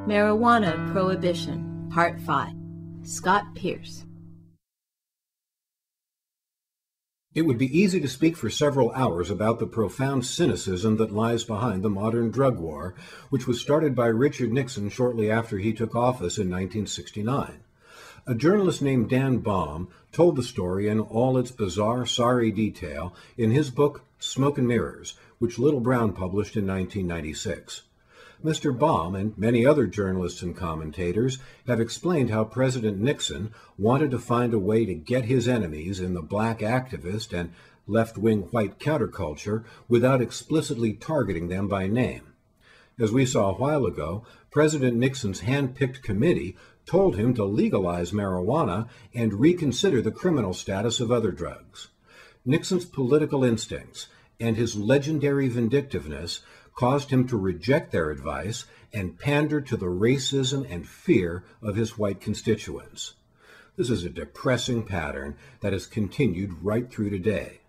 Marijuana Prohibition, Part 5. Scott Pearce. It would be easy to speak for several hours about the profound cynicism that lies behind the modern drug war, which was started by Richard Nixon shortly after he took office in 1969. A journalist named Dan Baum told the story in all its bizarre, sorry detail in his book Smoke and Mirrors, which Little Brown published in 1996. Mr. Baum and many other journalists and commentators have explained how President Nixon wanted to find a way to get his enemies in the black activist and left-wing white counterculture without explicitly targeting them by name. As we saw a while ago, President Nixon's hand-picked committee told him to legalize marijuana and reconsider the criminal status of other drugs. Nixon's political instincts and his legendary vindictiveness caused him to reject their advice and pander to the racism and fear of his white constituents. This is a depressing pattern that has continued right through today.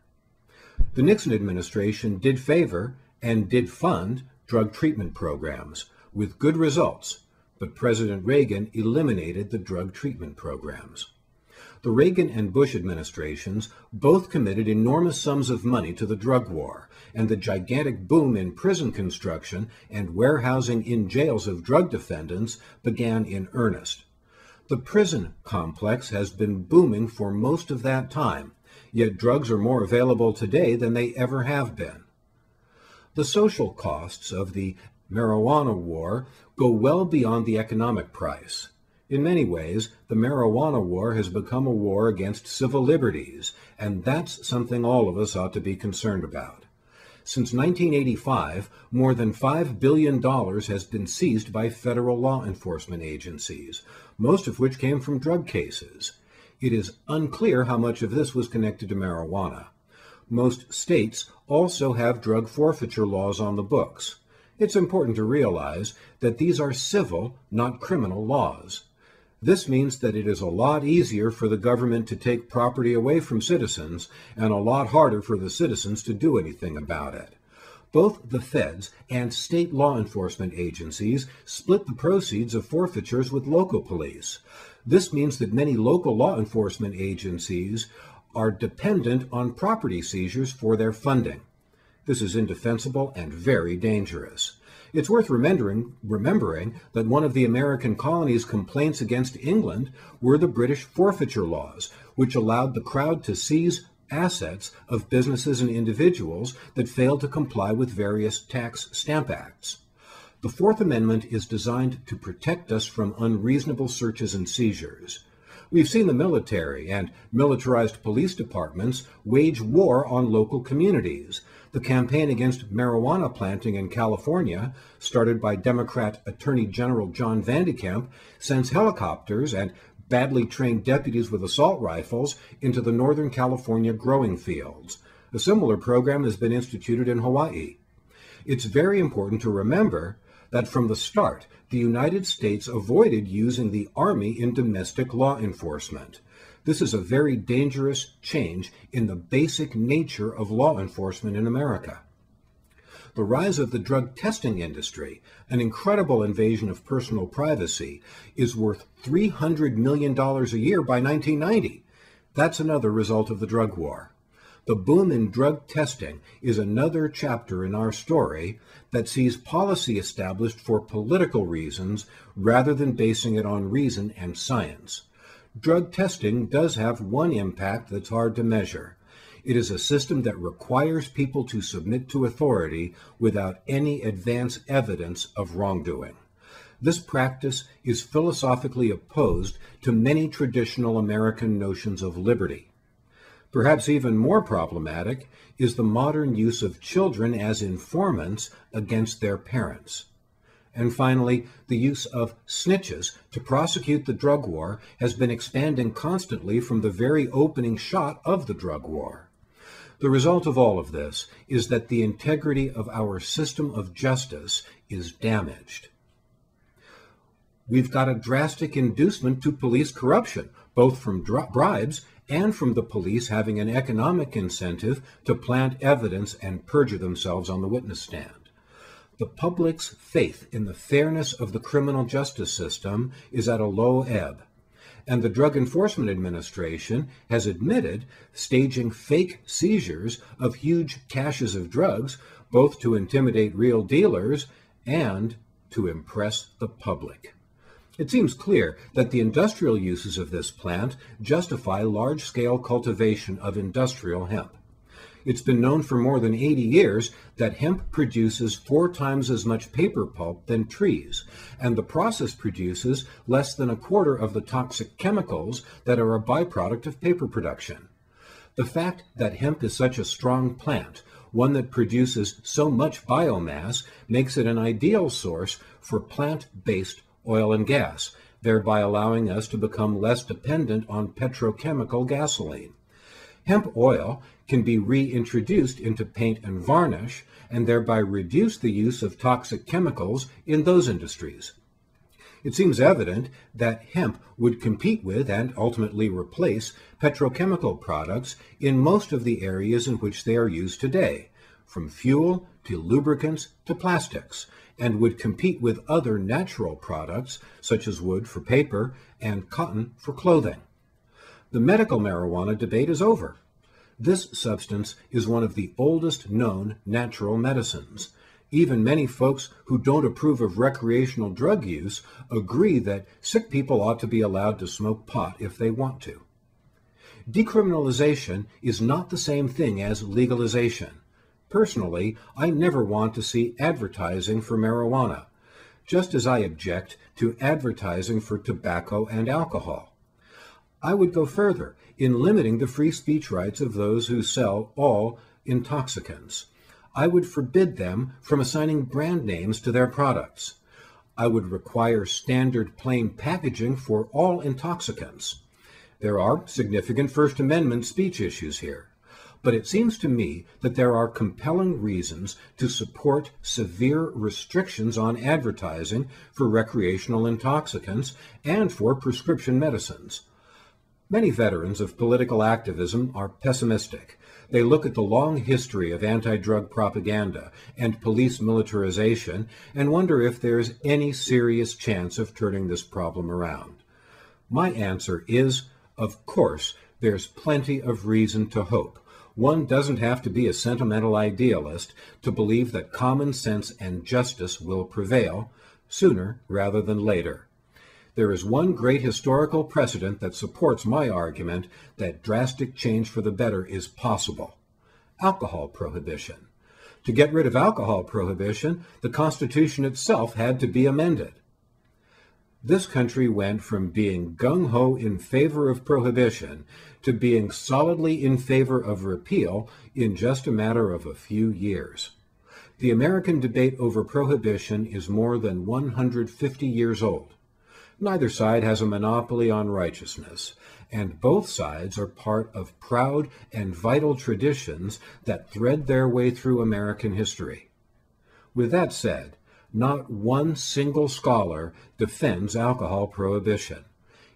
The Nixon administration did favor and did fund drug treatment programs with good results, but President Reagan eliminated the drug treatment programs. The Reagan and Bush administrations both committed enormous sums of money to the drug war, and the gigantic boom in prison construction and warehousing in jails of drug defendants began in earnest. The prison complex has been booming for most of that time, yet drugs are more available today than they ever have been. The social costs of the marijuana war go well beyond the economic price. In many ways, the marijuana war has become a war against civil liberties, and that's something all of us ought to be concerned about. Since 1985, more than $5 billion has been seized by federal law enforcement agencies, most of which came from drug cases. It is unclear how much of this was connected to marijuana. Most states also have drug forfeiture laws on the books. It's important to realize that these are civil, not criminal laws. This means that it is a lot easier for the government to take property away from citizens and a lot harder for the citizens to do anything about it. Both the feds and state law enforcement agencies split the proceeds of forfeitures with local police. This means that many local law enforcement agencies are dependent on property seizures for their funding. This is indefensible and very dangerous. It's worth remembering that one of the American colonies' complaints against England were the British forfeiture laws, which allowed the Crown to seize assets of businesses and individuals that failed to comply with various tax stamp acts. The Fourth Amendment is designed to protect us from unreasonable searches and seizures. We've seen the military and militarized police departments wage war on local communities. The campaign against marijuana planting in California, started by Democrat Attorney General John Vandekamp, sends helicopters and badly trained deputies with assault rifles into the Northern California growing fields. A similar program has been instituted in Hawaii. It's very important to remember that from the start, the United States avoided using the Army in domestic law enforcement. This is a very dangerous change in the basic nature of law enforcement in America. The rise of the drug testing industry, an incredible invasion of personal privacy, is worth $300 million a year by 1990. That's another result of the drug war. The boom in drug testing is another chapter in our story that sees policy established for political reasons rather than basing it on reason and science. Drug testing does have one impact that's hard to measure. It is a system that requires people to submit to authority without any advance evidence of wrongdoing. This practice is philosophically opposed to many traditional American notions of liberty. Perhaps even more problematic is the modern use of children as informants against their parents. And finally, the use of snitches to prosecute the drug war has been expanding constantly from the very opening shot of the drug war. The result of all of this is that the integrity of our system of justice is damaged. We've got a drastic inducement to police corruption, both from bribes and from the police having an economic incentive to plant evidence and perjure themselves on the witness stand. The public's faith in the fairness of the criminal justice system is at a low ebb, and the Drug Enforcement Administration has admitted staging fake seizures of huge caches of drugs, both to intimidate real dealers and to impress the public. It seems clear that the industrial uses of this plant justify large-scale cultivation of industrial hemp. It's been known for more than 80 years that hemp produces 4 times as much paper pulp than trees, and the process produces less than a quarter of the toxic chemicals that are a byproduct of paper production. The fact that hemp is such a strong plant, one that produces so much biomass, makes it an ideal source for plant-based oil and gas, thereby allowing us to become less dependent on petrochemical gasoline. Hemp oil can be reintroduced into paint and varnish, and thereby reduce the use of toxic chemicals in those industries. It seems evident that hemp would compete with and ultimately replace petrochemical products in most of the areas in which they are used today, from fuel to lubricants to plastics, and would compete with other natural products such as wood for paper and cotton for clothing. The medical marijuana debate is over. This substance is one of the oldest known natural medicines. Even many folks who don't approve of recreational drug use agree that sick people ought to be allowed to smoke pot if they want to. Decriminalization is not the same thing as legalization. Personally, I never want to see advertising for marijuana, just as I object to advertising for tobacco and alcohol. I would go further in limiting the free speech rights of those who sell all intoxicants. I would forbid them from assigning brand names to their products. I would require standard plain packaging for all intoxicants. There are significant First Amendment speech issues here, but it seems to me that there are compelling reasons to support severe restrictions on advertising for recreational intoxicants and for prescription medicines. Many veterans of political activism are pessimistic. They look at the long history of anti-drug propaganda and police militarization and wonder if there's any serious chance of turning this problem around. My answer is, of course, there's plenty of reason to hope. One doesn't have to be a sentimental idealist to believe that common sense and justice will prevail, sooner rather than later. There is one great historical precedent that supports my argument that drastic change for the better is possible: alcohol prohibition. To get rid of alcohol prohibition, the Constitution itself had to be amended. This country went from being gung-ho in favor of prohibition to being solidly in favor of repeal in just a matter of a few years. The American debate over prohibition is more than 150 years old. Neither side has a monopoly on righteousness, and both sides are part of proud and vital traditions that thread their way through American history. With that said, not one single scholar defends alcohol prohibition.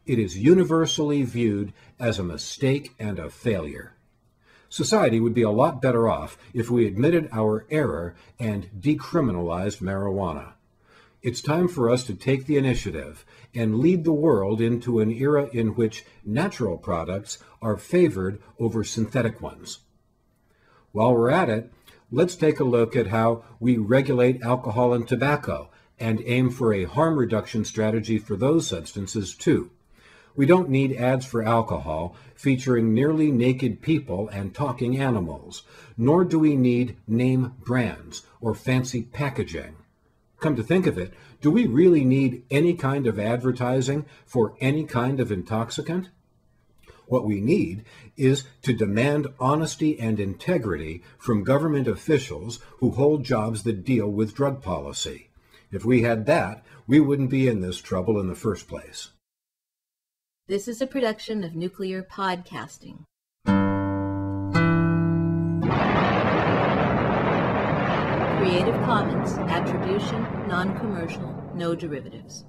It is universally viewed as a mistake and a failure. Society would be a lot better off if we admitted our error and decriminalized marijuana. It's time for us to take the initiative and lead the world into an era in which natural products are favored over synthetic ones. While we're at it, let's take a look at how we regulate alcohol and tobacco and aim for a harm reduction strategy for those substances too. We don't need ads for alcohol featuring nearly naked people and talking animals, nor do we need name brands or fancy packaging. Come to think of it, do we really need any kind of advertising for any kind of intoxicant? What we need is to demand honesty and integrity from government officials who hold jobs that deal with drug policy. If we had that, we wouldn't be in this trouble in the first place. This is a production of Nuclear Podcasting. Creative Commons, Attribution, Non-Commercial, No Derivatives.